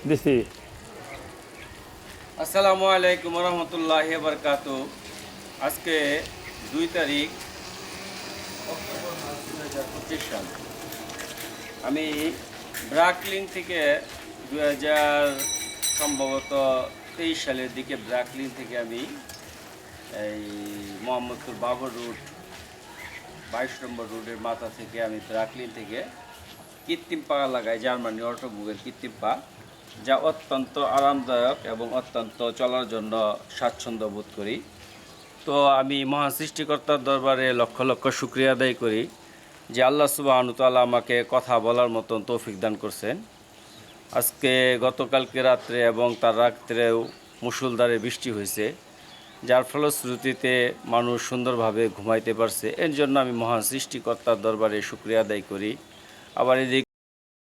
দিছি। আসসালামু আলাইকুম রহমতুল্লাহি বারকাতু। আজকে 2 তারিখ অক্টোবর মাস 2025 সাল। আমি ব্রাকলিন থেকে 2000 সম্ভবত 23 সালের দিকে ব্রাকলিন থেকে আমি এই মোহাম্মদপুর বাবর রোড 22 নম্বর রোডের মাথা থেকে আমি ব্রাকলিন থেকে কৃত্রিম পা লাগাই, জার্মানি অটোমোবাইল কৃত্রিম পা, যা অত্যন্ত আরামদায়ক এবং অত্যন্ত চলার জন্য স্বাচ্ছন্দ্য বোধ করি। তো আমি মহান সৃষ্টিকর্তার দরবারে লক্ষ লক্ষ শুকরিয়া আদায় করি যে আল্লাহ সুবহানাহু ওয়া তাআলা আমাকে কথা বলার মতন তৌফিক দান করছেন। আজকে গতকালকে রাত্রে এবং তার রাত্রেও মুষলধারে বৃষ্টি হয়েছে, যার ফলশ্রুতিতে মানুষ সুন্দরভাবে ঘুমাইতে পারছে। এর জন্য আমি মহান সৃষ্টিকর্তার দরবারে শুকরিয়া আদায় করি। আবার এদিক